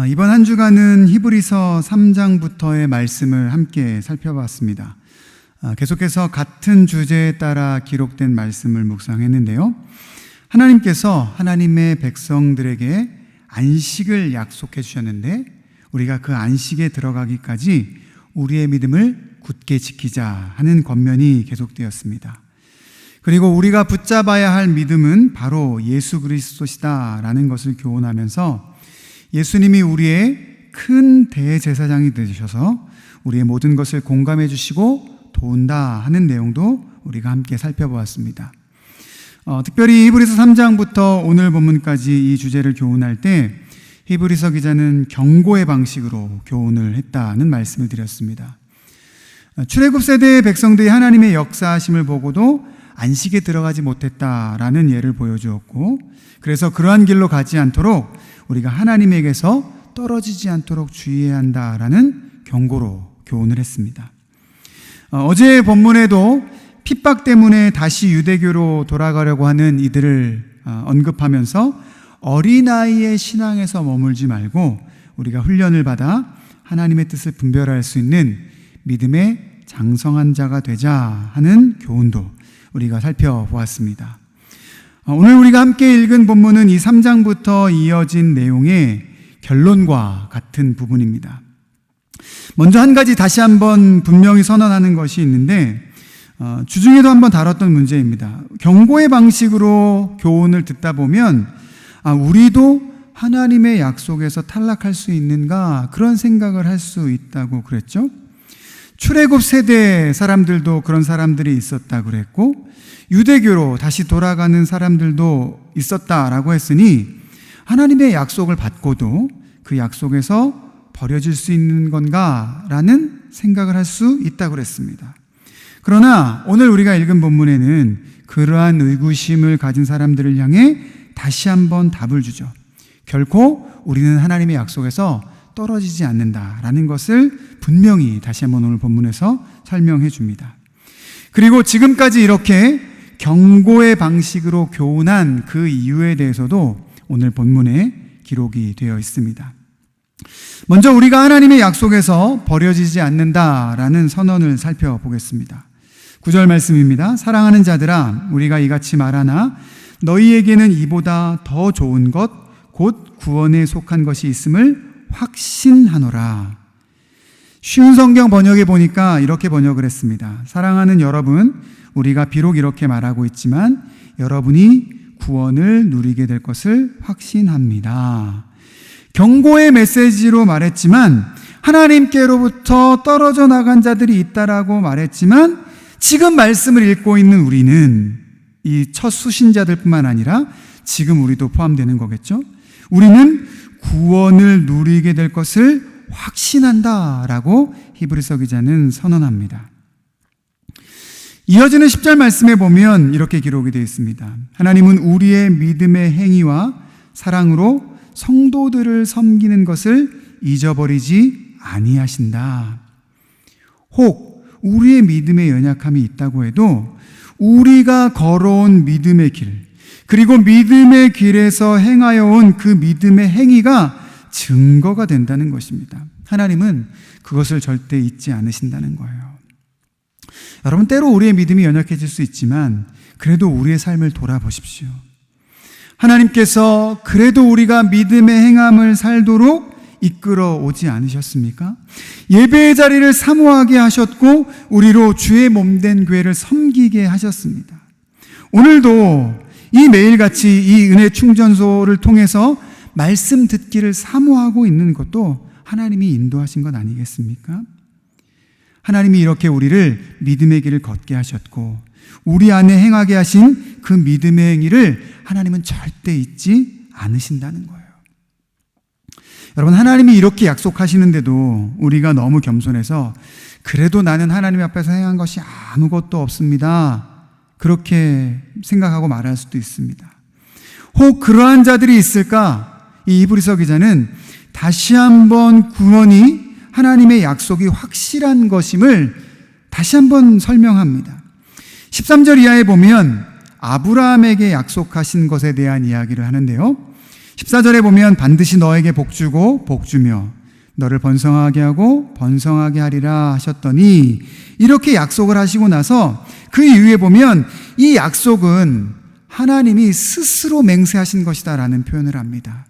이번 한 주간은 히브리서 3장부터의 말씀을 함께 살펴봤습니다. 계속해서 같은 주제에 따라 기록된 말씀을 묵상했는데요. 하나님께서 하나님의 백성들에게 안식을 약속해 주셨는데 우리가 그 안식에 들어가기까지 우리의 믿음을 굳게 지키자 하는 권면이 계속되었습니다. 그리고 우리가 붙잡아야 할 믿음은 바로 예수 그리스도시다라는 것을 교훈하면서 예수님이 우리의 큰 대제사장이 되셔서 우리의 모든 것을 공감해 주시고 도운다 하는 내용도 우리가 함께 살펴보았습니다. 특별히 히브리서 3장부터 오늘 본문까지 이 주제를 교훈할 때 히브리서 기자는 경고의 방식으로 교훈을 했다는 말씀을 드렸습니다. 출애굽 세대의 백성들이 하나님의 역사하심을 보고도 안식에 들어가지 못했다라는 예를 보여주었고, 그래서 그러한 길로 가지 않도록 우리가 하나님에게서 떨어지지 않도록 주의해야 한다라는 경고로 교훈을 했습니다. 어제 본문에도 핍박 때문에 다시 유대교로 돌아가려고 하는 이들을 언급하면서 어린아이의 신앙에서 머물지 말고 우리가 훈련을 받아 하나님의 뜻을 분별할 수 있는 믿음의 장성한 자가 되자 하는 교훈도 우리가 살펴보았습니다. 오늘 우리가 함께 읽은 본문은 이 3장부터 이어진 내용의 결론과 같은 부분입니다. 먼저 한 가지 다시 한번 분명히 선언하는 것이 있는데, 주중에도 한번 다뤘던 문제입니다. 경고의 방식으로 교훈을 듣다 보면 우리도 하나님의 약속에서 탈락할 수 있는가, 그런 생각을 할 수 있다고 그랬죠. 출애굽 세대 사람들도 그런 사람들이 있었다고 그랬고, 유대교로 다시 돌아가는 사람들도 있었다라고 했으니 하나님의 약속을 받고도 그 약속에서 버려질 수 있는 건가라는 생각을 할 수 있다고 그랬습니다. 그러나 오늘 우리가 읽은 본문에는 그러한 의구심을 가진 사람들을 향해 다시 한번 답을 주죠. 결코 우리는 하나님의 약속에서 떨어지지 않는다라는 것을 분명히 다시 한번 오늘 본문에서 설명해 줍니다. 그리고 지금까지 이렇게 경고의 방식으로 교훈한 그 이유에 대해서도 오늘 본문에 기록이 되어 있습니다. 먼저 우리가 하나님의 약속에서 버려지지 않는다라는 선언을 살펴보겠습니다. 9절 말씀입니다. 사랑하는 자들아, 우리가 이같이 말하나 너희에게는 이보다 더 좋은 것, 곧 구원에 속한 것이 있음을 확신하노라. 쉬운 성경 번역에 보니까 이렇게 번역을 했습니다. 사랑하는 여러분, 우리가 비록 이렇게 말하고 있지만 여러분이 구원을 누리게 될 것을 확신합니다. 경고의 메시지로 말했지만, 하나님께로부터 떨어져 나간 자들이 있다라고 말했지만, 지금 말씀을 읽고 있는 우리는 이 첫 수신자들 뿐만 아니라 지금 우리도 포함되는 거겠죠. 우리는 구원을 누리게 될 것을 확신한다라고 히브리서 기자는 선언합니다. 이어지는 10절 말씀에 보면 이렇게 기록이 되어 있습니다. 하나님은 우리의 믿음의 행위와 사랑으로 성도들을 섬기는 것을 잊어버리지 아니하신다. 혹 우리의 믿음의 연약함이 있다고 해도 우리가 걸어온 믿음의 길, 그리고 믿음의 길에서 행하여 온 그 믿음의 행위가 증거가 된다는 것입니다. 하나님은 그것을 절대 잊지 않으신다는 거예요. 여러분, 때로 우리의 믿음이 연약해질 수 있지만 그래도 우리의 삶을 돌아보십시오. 하나님께서 그래도 우리가 믿음의 행함을 살도록 이끌어 오지 않으셨습니까? 예배의 자리를 사모하게 하셨고 우리로 주의 몸된 교회를 섬기게 하셨습니다. 오늘도 이 매일같이 이 은혜 충전소를 통해서 말씀 듣기를 사모하고 있는 것도 하나님이 인도하신 것 아니겠습니까? 하나님이 이렇게 우리를 믿음의 길을 걷게 하셨고 우리 안에 행하게 하신 그 믿음의 행위를 하나님은 절대 잊지 않으신다는 거예요. 여러분, 하나님이 이렇게 약속하시는데도 우리가 너무 겸손해서 그래도 나는 하나님 앞에서 행한 것이 아무것도 없습니다, 그렇게 생각하고 말할 수도 있습니다. 혹 그러한 자들이 있을까? 이 히브리서 기자는 다시 한번 구원이 하나님의 약속이 확실한 것임을 다시 한번 설명합니다. 13절 이하에 보면 아브라함에게 약속하신 것에 대한 이야기를 하는데요, 14절에 보면 반드시 너에게 복주고 복주며 너를 번성하게 하고 번성하게 하리라 하셨더니 이렇게 약속을 하시고 나서 그 이후에 보면 이 약속은 하나님이 스스로 맹세하신 것이다 라는 표현을 합니다.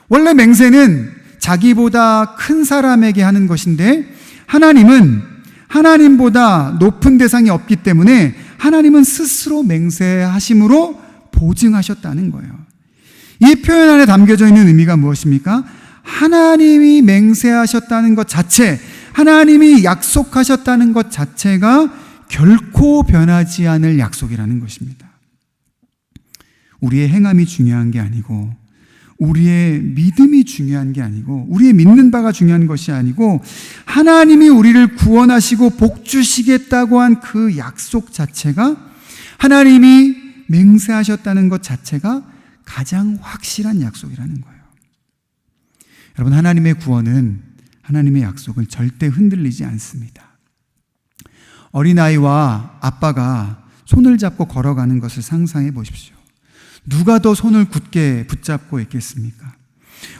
원래 맹세는 자기보다 큰 사람에게 하는 것인데 하나님은 하나님보다 높은 대상이 없기 때문에 하나님은 스스로 맹세하심으로 보증하셨다는 거예요. 이 표현 안에 담겨져 있는 의미가 무엇입니까? 하나님이 맹세하셨다는 것 자체, 하나님이 약속하셨다는 것 자체가 결코 변하지 않을 약속이라는 것입니다. 우리의 행함이 중요한 게 아니고, 우리의 믿음이 중요한 게 아니고, 우리의 믿는 바가 중요한 것이 아니고, 하나님이 우리를 구원하시고 복주시겠다고 한 그 약속 자체가, 하나님이 맹세하셨다는 것 자체가 가장 확실한 약속이라는 거예요. 여러분, 하나님의 구원은 하나님의 약속을 절대 흔들리지 않습니다. 어린아이와 아빠가 손을 잡고 걸어가는 것을 상상해 보십시오. 누가 더 손을 굳게 붙잡고 있겠습니까?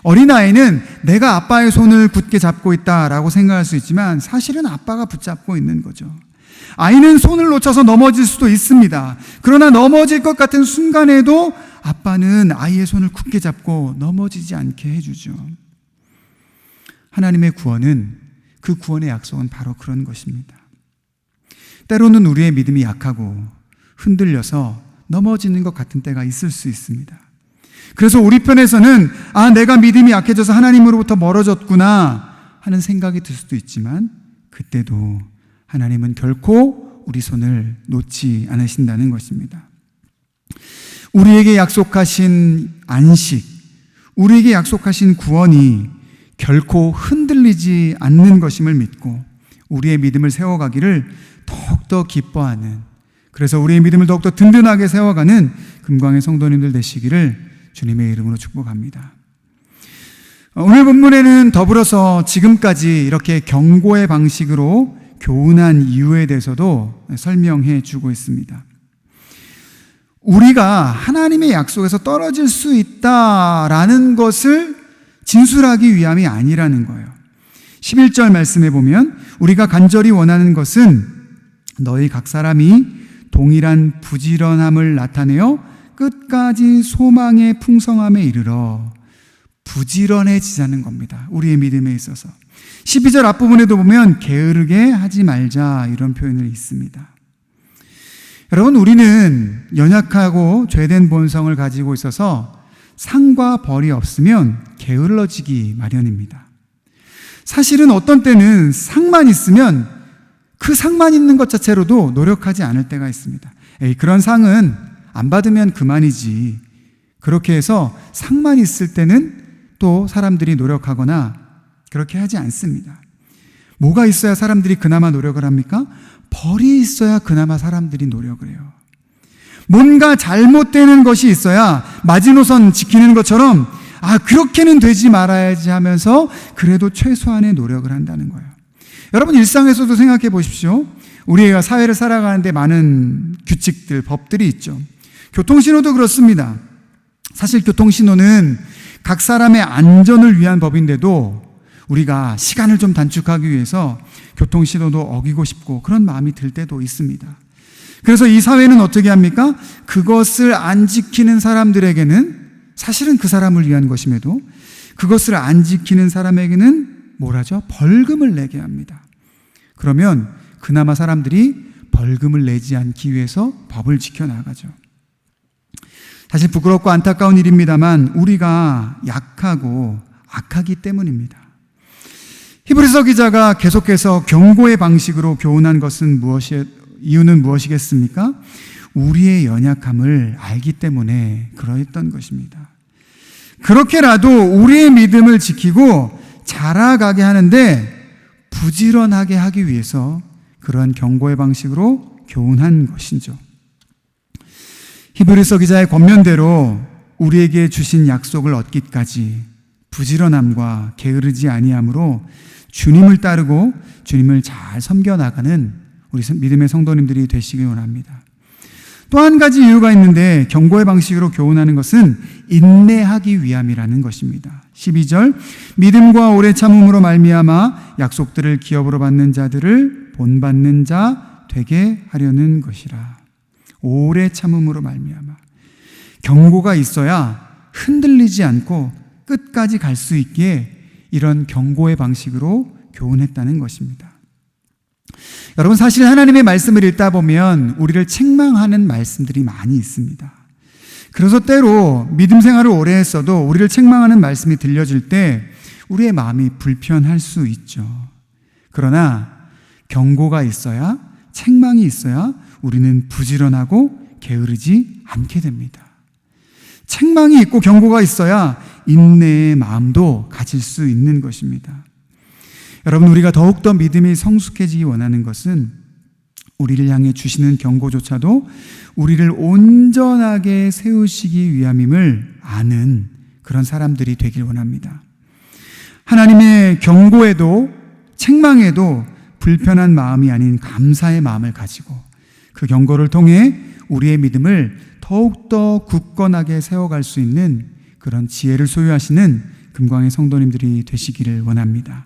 어린아이는 내가 아빠의 손을 굳게 잡고 있다라고 생각할 수 있지만 사실은 아빠가 붙잡고 있는 거죠. 아이는 손을 놓쳐서 넘어질 수도 있습니다. 그러나 넘어질 것 같은 순간에도 아빠는 아이의 손을 굳게 잡고 넘어지지 않게 해주죠. 하나님의 구원은, 그 구원의 약속은 바로 그런 것입니다. 때로는 우리의 믿음이 약하고 흔들려서 넘어지는 것 같은 때가 있을 수 있습니다. 그래서 우리 편에서는 내가 믿음이 약해져서 하나님으로부터 멀어졌구나 하는 생각이 들 수도 있지만 그때도 하나님은 결코 우리 손을 놓지 않으신다는 것입니다. 우리에게 약속하신 안식, 우리에게 약속하신 구원이 결코 흔들리지 않는 것임을 믿고 우리의 믿음을 세워가기를 더욱더 기뻐하는, 그래서 우리의 믿음을 더욱더 든든하게 세워가는 금광의 성도님들 되시기를 주님의 이름으로 축복합니다. 오늘 본문에는 더불어서 지금까지 이렇게 경고의 방식으로 교훈한 이유에 대해서도 설명해 주고 있습니다. 우리가 하나님의 약속에서 떨어질 수 있다라는 것을 진술하기 위함이 아니라는 거예요. 11절 말씀에 보면 우리가 간절히 원하는 것은 너희 각 사람이 동일한 부지런함을 나타내어 끝까지 소망의 풍성함에 이르러 부지런해지자는 겁니다. 우리의 믿음에 있어서. 12절 앞부분에도 보면 게으르게 하지 말자 이런 표현이 있습니다. 여러분, 우리는 연약하고 죄된 본성을 가지고 있어서 상과 벌이 없으면 게을러지기 마련입니다. 사실은 어떤 때는 상만 있으면 그 상만 있는 것 자체로도 노력하지 않을 때가 있습니다. 그런 상은 안 받으면 그만이지. 그렇게 해서 상만 있을 때는 또 사람들이 노력하거나 그렇게 하지 않습니다. 뭐가 있어야 사람들이 그나마 노력을 합니까? 벌이 있어야 그나마 사람들이 노력을 해요. 뭔가 잘못되는 것이 있어야 마지노선 지키는 것처럼 그렇게는 되지 말아야지 하면서 그래도 최소한의 노력을 한다는 거예요. 여러분, 일상에서도 생각해 보십시오. 우리가 사회를 살아가는데 많은 규칙들, 법들이 있죠. 교통신호도 그렇습니다. 사실 교통신호는 각 사람의 안전을 위한 법인데도 우리가 시간을 좀 단축하기 위해서 교통신호도 어기고 싶고 그런 마음이 들 때도 있습니다. 그래서 이 사회는 어떻게 합니까? 그것을 안 지키는 사람들에게는, 사실은 그 사람을 위한 것임에도 그것을 안 지키는 사람에게는 뭘 하죠? 벌금을 내게 합니다. 그러면 그나마 사람들이 벌금을 내지 않기 위해서 법을 지켜나가죠. 사실 부끄럽고 안타까운 일입니다만 우리가 약하고 악하기 때문입니다. 히브리서 기자가 계속해서 경고의 방식으로 교훈한 것은 이유는 무엇이겠습니까? 우리의 연약함을 알기 때문에 그러했던 것입니다. 그렇게라도 우리의 믿음을 지키고 자라가게 하는데 부지런하게 하기 위해서 그러한 경고의 방식으로 교훈한 것이죠. 히브리서 기자의 권면대로 우리에게 주신 약속을 얻기까지 부지런함과 게으르지 아니함으로 주님을 따르고 주님을 잘 섬겨나가는 우리 믿음의 성도님들이 되시기 원합니다. 또 한 가지 이유가 있는데 경고의 방식으로 교훈하는 것은 인내하기 위함이라는 것입니다. 12절, 믿음과 오래 참음으로 말미암아 약속들을 기업으로 받는 자들을 본받는 자 되게 하려는 것이라. 오래 참음으로 말미암아. 경고가 있어야 흔들리지 않고 끝까지 갈 수 있기에 이런 경고의 방식으로 교훈했다는 것입니다. 여러분, 사실 하나님의 말씀을 읽다 보면 우리를 책망하는 말씀들이 많이 있습니다. 그래서 때로 믿음 생활을 오래 했어도 우리를 책망하는 말씀이 들려질 때 우리의 마음이 불편할 수 있죠. 그러나 경고가 있어야, 책망이 있어야 우리는 부지런하고 게으르지 않게 됩니다. 책망이 있고 경고가 있어야 인내의 마음도 가질 수 있는 것입니다. 여러분, 우리가 더욱더 믿음이 성숙해지기 원하는 것은 우리를 향해 주시는 경고조차도 우리를 온전하게 세우시기 위함임을 아는 그런 사람들이 되길 원합니다. 하나님의 경고에도 책망에도 불편한 마음이 아닌 감사의 마음을 가지고 그 경고를 통해 우리의 믿음을 더욱더 굳건하게 세워갈 수 있는 그런 지혜를 소유하시는 금광의 성도님들이 되시기를 원합니다.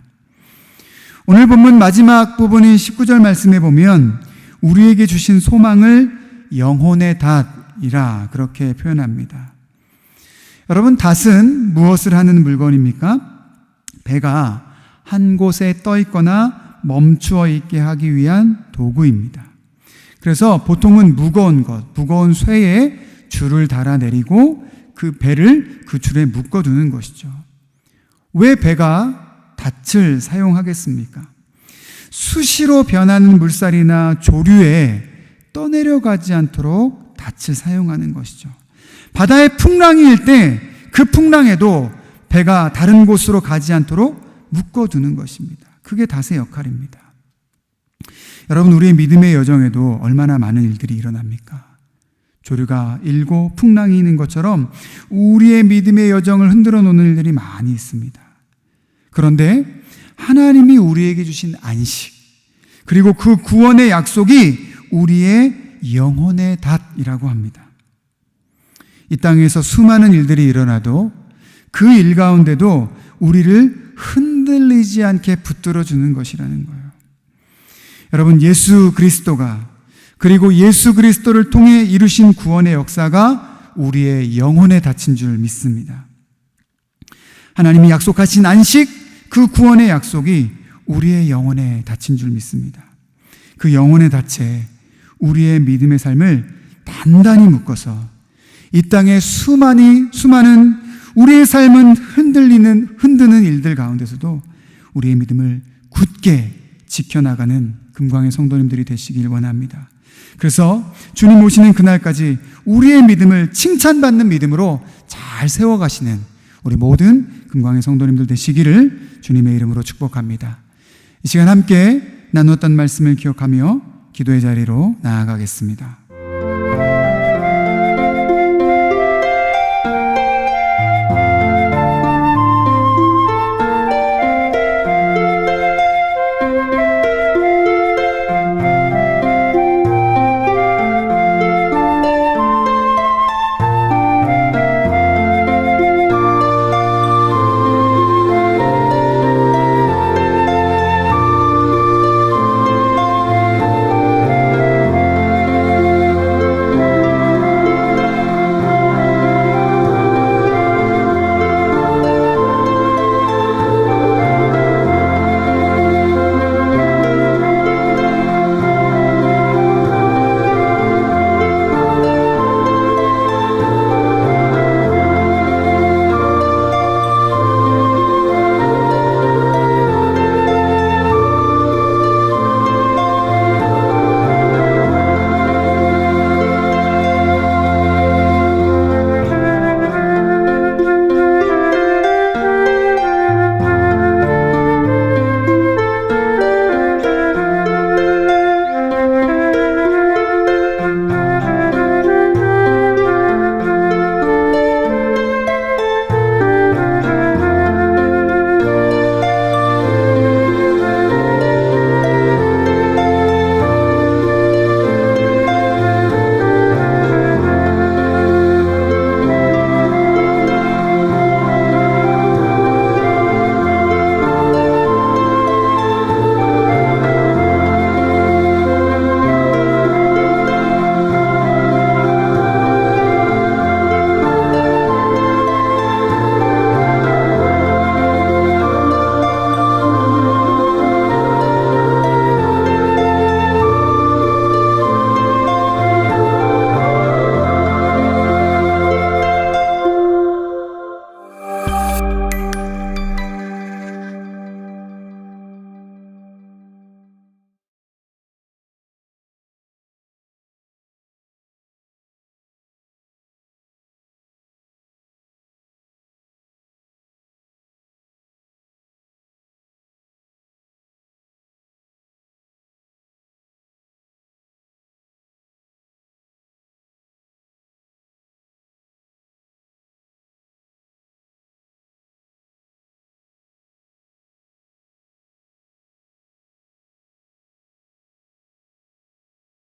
오늘 본문 마지막 부분인 19절 말씀에 보면 우리에게 주신 소망을 영혼의 닷이라 그렇게 표현합니다. 여러분, 닷은 무엇을 하는 물건입니까? 배가 한 곳에 떠 있거나 멈추어 있게 하기 위한 도구입니다. 그래서 보통은 무거운 쇠에 줄을 달아내리고 그 배를 그 줄에 묶어두는 것이죠. 왜 배가 닷을 사용하겠습니까? 수시로 변하는 물살이나 조류에 떠내려가지 않도록 닷을 사용하는 것이죠. 바다에 풍랑이 일 때 그 풍랑에도 배가 다른 곳으로 가지 않도록 묶어두는 것입니다. 그게 닷의 역할입니다. 여러분, 우리의 믿음의 여정에도 얼마나 많은 일들이 일어납니까? 조류가 일고 풍랑이 있는 것처럼 우리의 믿음의 여정을 흔들어 놓는 일들이 많이 있습니다. 그런데 하나님이 우리에게 주신 안식, 그리고 그 구원의 약속이 우리의 영혼의 닷이라고 합니다. 이 땅에서 수많은 일들이 일어나도 그 일 가운데도 우리를 흔들리지 않게 붙들어 주는 것이라는 거예요. 여러분, 예수 그리스도가, 그리고 예수 그리스도를 통해 이루신 구원의 역사가 우리의 영혼에 닫힌 줄 믿습니다. 하나님이 약속하신 안식, 그 구원의 약속이 우리의 영혼에 닫힌 줄 믿습니다. 그 영혼의 닫에 우리의 믿음의 삶을 단단히 묶어서 이 땅의 수많은 우리의 삶은 흔드는 일들 가운데서도 우리의 믿음을 굳게 지켜나가는 금광의 성도님들이 되시길 원합니다. 그래서 주님 오시는 그날까지 우리의 믿음을 칭찬받는 믿음으로 잘 세워가시는 우리 모든 금광의 성도님들 되시기를 주님의 이름으로 축복합니다. 이 시간 함께 나누었던 말씀을 기억하며 기도의 자리로 나아가겠습니다.